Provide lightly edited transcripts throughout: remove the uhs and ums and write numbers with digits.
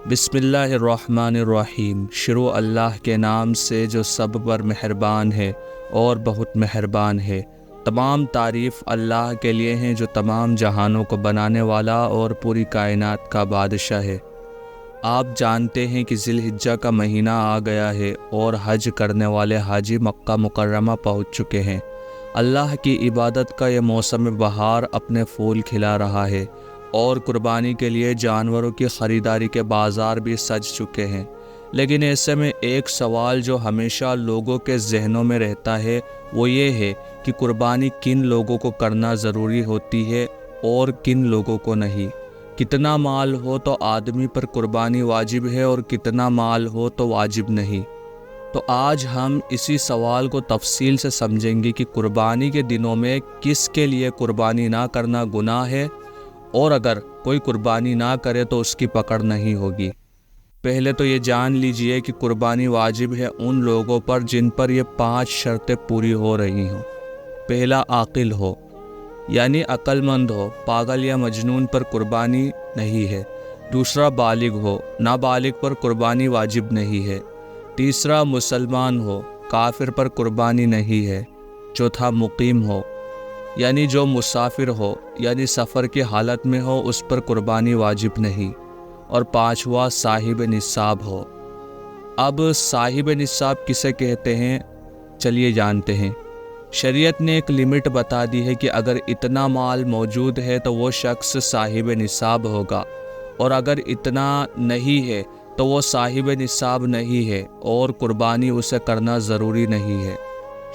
بسم اللہ الرحمن الرحیم۔ شروع اللہ کے نام سے جو سب پر مہربان ہے اور بہت مہربان ہے۔ تمام تعریف اللہ کے لیے ہیں جو تمام جہانوں کو بنانے والا اور پوری کائنات کا بادشاہ ہے۔ آپ جانتے ہیں کہ ذی الحجہ کا مہینہ آ گیا ہے اور حج کرنے والے حاجی مکہ مکرمہ پہنچ چکے ہیں۔ اللہ کی عبادت کا یہ موسم بہار اپنے پھول کھلا رہا ہے اور قربانی کے لیے جانوروں کی خریداری کے بازار بھی سج چکے ہیں۔ لیکن ایسے میں ایک سوال جو ہمیشہ لوگوں کے ذہنوں میں رہتا ہے وہ یہ ہے کہ قربانی کن لوگوں کو کرنا ضروری ہوتی ہے اور کن لوگوں کو نہیں۔ کتنا مال ہو تو آدمی پر قربانی واجب ہے اور کتنا مال ہو تو واجب نہیں۔ تو آج ہم اسی سوال کو تفصیل سے سمجھیں گے کہ قربانی کے دنوں میں کس کے لیے قربانی نہ کرنا گناہ ہے اور اگر کوئی قربانی نہ کرے تو اس کی پکڑ نہیں ہوگی۔ پہلے تو یہ جان لیجئے کہ قربانی واجب ہے ان لوگوں پر جن پر یہ 5 شرطیں پوری ہو رہی ہوں۔ پہلا، عاقل ہو، یعنی عقل مند ہو، پاگل یا مجنون پر قربانی نہیں ہے۔ دوسرا، بالغ ہو، نابالغ پر قربانی واجب نہیں ہے۔ تیسرا، مسلمان ہو، کافر پر قربانی نہیں ہے۔ چوتھا، مقیم ہو، یعنی جو مسافر ہو یعنی سفر کی حالت میں ہو اس پر قربانی واجب نہیں۔ اور پانچواں، صاحب نصاب ہو۔ اب صاحب نصاب کسے کہتے ہیں چلیے جانتے ہیں۔ شریعت نے ایک لمٹ بتا دی ہے کہ اگر اتنا مال موجود ہے تو وہ شخص صاحب نصاب ہوگا، اور اگر اتنا نہیں ہے تو وہ صاحب نصاب نہیں ہے اور قربانی اسے کرنا ضروری نہیں ہے۔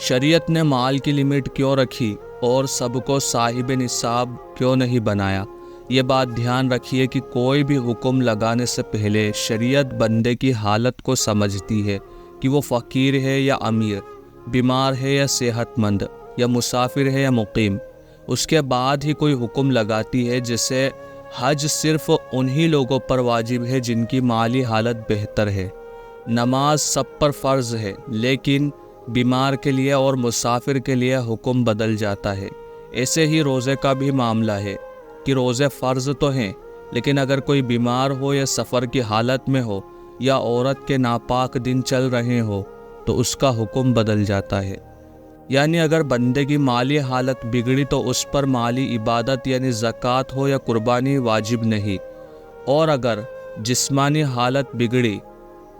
شریعت نے مال کی لمٹ کیوں رکھی اور سب کو صاحب نصاب کیوں نہیں بنایا؟ یہ بات دھیان رکھیے کہ کوئی بھی حکم لگانے سے پہلے شریعت بندے کی حالت کو سمجھتی ہے کہ وہ فقیر ہے یا امیر، بیمار ہے یا صحت مند، یا مسافر ہے یا مقیم۔ اس کے بعد ہی کوئی حکم لگاتی ہے۔ جیسے حج صرف انہی لوگوں پر واجب ہے جن کی مالی حالت بہتر ہے۔ نماز سب پر فرض ہے لیکن بیمار کے لیے اور مسافر کے لیے حکم بدل جاتا ہے۔ ایسے ہی روزے کا بھی معاملہ ہے کہ روزے فرض تو ہیں لیکن اگر کوئی بیمار ہو یا سفر کی حالت میں ہو یا عورت کے ناپاک دن چل رہے ہو تو اس کا حکم بدل جاتا ہے۔ یعنی اگر بندے کی مالی حالت بگڑی تو اس پر مالی عبادت یعنی زکوٰۃ ہو یا قربانی واجب نہیں، اور اگر جسمانی حالت بگڑی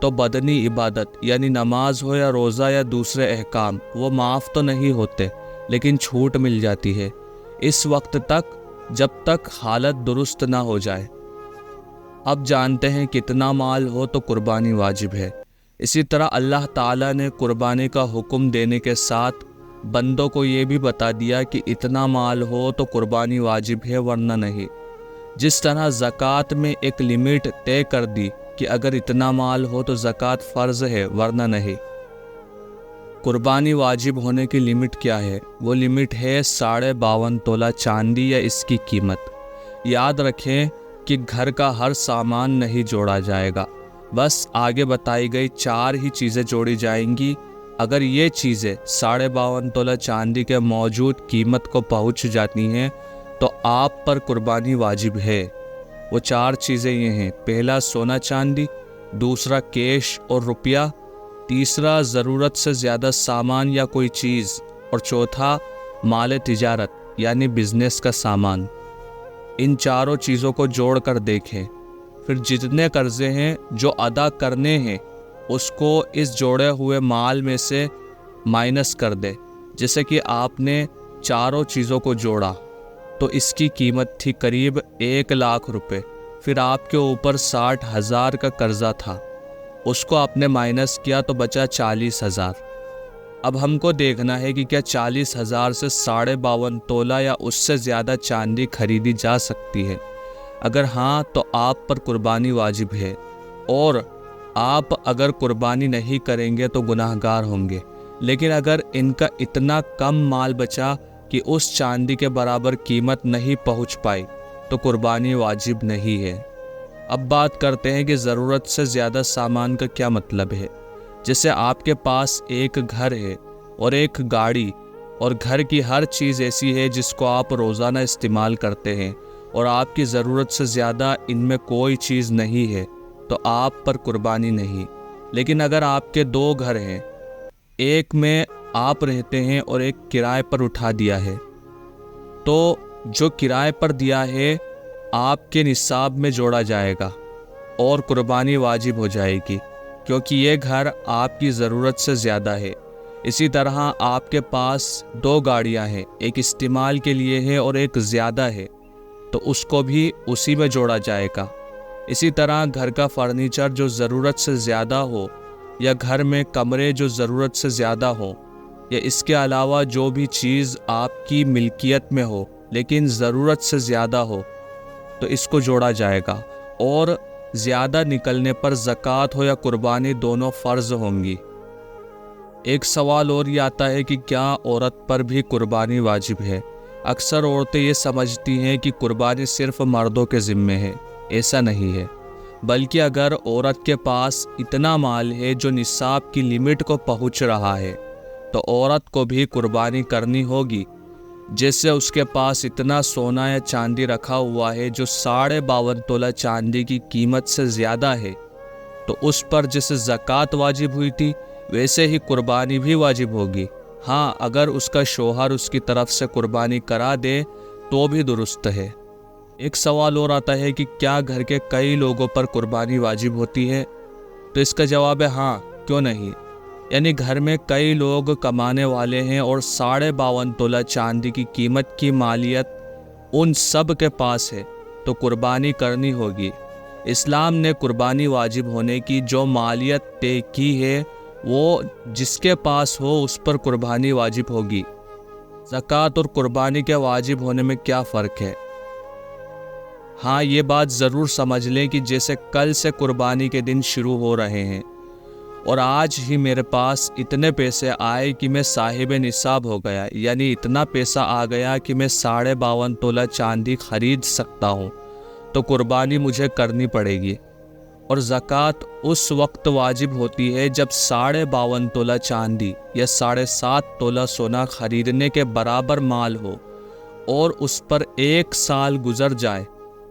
تو بدنی عبادت یعنی نماز ہو یا روزہ یا دوسرے احکام وہ معاف تو نہیں ہوتے لیکن چھوٹ مل جاتی ہے اس وقت تک جب تک حالت درست نہ ہو جائے۔ اب جانتے ہیں کتنا مال ہو تو قربانی واجب ہے۔ اسی طرح اللہ تعالیٰ نے قربانی کا حکم دینے کے ساتھ بندوں کو یہ بھی بتا دیا کہ اتنا مال ہو تو قربانی واجب ہے ورنہ نہیں۔ جس طرح زکوٰۃ میں ایک لمٹ طے کر دی کہ اگر اتنا مال ہو تو زکوٰۃ فرض ہے ورنہ نہیں۔ قربانی واجب ہونے کی لمٹ کیا ہے؟ وہ لمٹ ہے 52.5 تولہ چاندی یا اس کی قیمت۔ یاد رکھیں کہ گھر کا ہر سامان نہیں جوڑا جائے گا، بس آگے بتائی گئی 4 ہی چیزیں جوڑی جائیں گی۔ اگر یہ چیزیں 52.5 تولہ چاندی کے موجود قیمت کو پہنچ جاتی ہیں تو آپ پر قربانی واجب ہے۔ وہ 4 چیزیں یہ ہیں: پہلا، سونا چاندی، دوسرا، کیش اور روپیہ، تیسرا، ضرورت سے زیادہ سامان یا کوئی چیز، اور چوتھا، مال تجارت یعنی بزنس کا سامان۔ ان 4 چیزوں کو جوڑ کر دیکھیں، پھر جتنے قرضے ہیں جو ادا کرنے ہیں اس کو اس جوڑے ہوئے مال میں سے مائنس کر دے۔ جیسے کہ آپ نے 4 چیزوں کو جوڑا تو اس کی قیمت تھی قریب 1 لاکھ روپے، پھر آپ کے اوپر 60,000 کا قرضہ تھا، اس کو آپ نے مائنس کیا تو بچا 40,000۔ اب ہم کو دیکھنا ہے کہ کیا 40,000 سے 52.5 تولہ یا اس سے زیادہ چاندی خریدی جا سکتی ہے۔ اگر ہاں تو آپ پر قربانی واجب ہے، اور آپ اگر قربانی نہیں کریں گے تو گناہ گار ہوں گے۔ لیکن اگر ان کا اتنا کم مال بچا کہ اس چاندی کے برابر قیمت نہیں پہنچ پائی تو قربانی واجب نہیں ہے۔ اب بات کرتے ہیں کہ ضرورت سے زیادہ سامان کا کیا مطلب ہے۔ جیسے آپ کے پاس ایک گھر ہے اور ایک گاڑی، اور گھر کی ہر چیز ایسی ہے جس کو آپ روزانہ استعمال کرتے ہیں اور آپ کی ضرورت سے زیادہ ان میں کوئی چیز نہیں ہے، تو آپ پر قربانی نہیں۔ لیکن اگر آپ کے 2 گھر ہیں، ایک میں آپ رہتے ہیں اور ایک کرائے پر اٹھا دیا ہے، تو جو کرائے پر دیا ہے آپ کے نصاب میں جوڑا جائے گا اور قربانی واجب ہو جائے گی، کیونکہ یہ گھر آپ کی ضرورت سے زیادہ ہے۔ اسی طرح آپ کے پاس 2 گاڑیاں ہیں، ایک استعمال کے لیے ہے اور ایک زیادہ ہے، تو اس کو بھی اسی میں جوڑا جائے گا۔ اسی طرح گھر کا فرنیچر جو ضرورت سے زیادہ ہو، یا گھر میں کمرے جو ضرورت سے زیادہ ہوں، یا اس کے علاوہ جو بھی چیز آپ کی ملکیت میں ہو لیکن ضرورت سے زیادہ ہو، تو اس کو جوڑا جائے گا، اور زیادہ نکلنے پر زکوٰۃ ہو یا قربانی دونوں فرض ہوں گی۔ ایک سوال اور یہ آتا ہے کہ کیا عورت پر بھی قربانی واجب ہے؟ اکثر عورتیں یہ سمجھتی ہیں کہ قربانی صرف مردوں کے ذمے ہے۔ ایسا نہیں ہے، بلکہ اگر عورت کے پاس اتنا مال ہے جو نصاب کی لمٹ کو پہنچ رہا ہے، تو عورت کو بھی قربانی کرنی ہوگی۔ جیسے اس کے پاس اتنا سونا یا چاندی رکھا ہوا ہے جو 52.5 تولہ چاندی کی قیمت سے زیادہ ہے، تو اس پر جیسے زکوٰۃ واجب ہوئی تھی ویسے ہی قربانی بھی واجب ہوگی۔ ہاں، اگر اس کا شوہر اس کی طرف سے قربانی کرا دے تو بھی درست ہے۔ ایک سوال اور آتا ہے کہ کیا گھر کے کئی لوگوں پر قربانی واجب ہوتی ہے؟ تو اس کا جواب ہے ہاں، کیوں نہیں؟ یعنی گھر میں کئی لوگ کمانے والے ہیں اور 52.5 تولہ چاندی کی قیمت کی مالیت ان سب کے پاس ہے، تو قربانی کرنی ہوگی۔ اسلام نے قربانی واجب ہونے کی جو مالیت طے کی ہے وہ جس کے پاس ہو اس پر قربانی واجب ہوگی۔ زکوٰۃ اور قربانی کے واجب ہونے میں کیا فرق ہے؟ ہاں، یہ بات ضرور سمجھ لیں کہ جیسے کل سے قربانی کے دن شروع ہو رہے ہیں اور آج ہی میرے پاس اتنے پیسے آئے کہ میں صاحب نصاب ہو گیا، یعنی اتنا پیسہ آ گیا کہ میں 52.5 تولہ چاندی خرید سکتا ہوں، تو قربانی مجھے کرنی پڑے گی۔ اور زکوٰۃ اس وقت واجب ہوتی ہے جب 52.5 تولہ چاندی یا 7.5 تولہ سونا خریدنے کے برابر مال ہو اور اس پر 1 سال گزر جائے،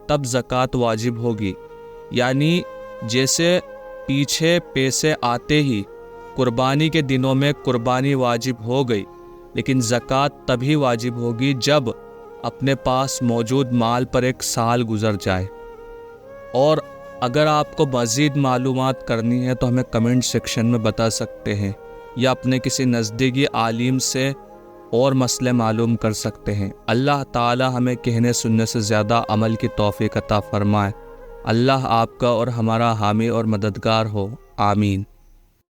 تب زکوٰۃ واجب ہوگی۔ یعنی جیسے پیچھے پیسے آتے ہی قربانی کے دنوں میں قربانی واجب ہو گئی، لیکن زکوٰۃ تبھی واجب ہوگی جب اپنے پاس موجود مال پر 1 سال گزر جائے۔ اور اگر آپ کو مزید معلومات کرنی ہے تو ہمیں کمنٹ سیکشن میں بتا سکتے ہیں، یا اپنے کسی نزدیکی عالم سے اور مسئلے معلوم کر سکتے ہیں۔ اللہ تعالی ہمیں کہنے سننے سے زیادہ عمل کی توفیق عطا فرمائے۔ اللہ آپ کا اور ہمارا حامی اور مددگار ہو، آمین۔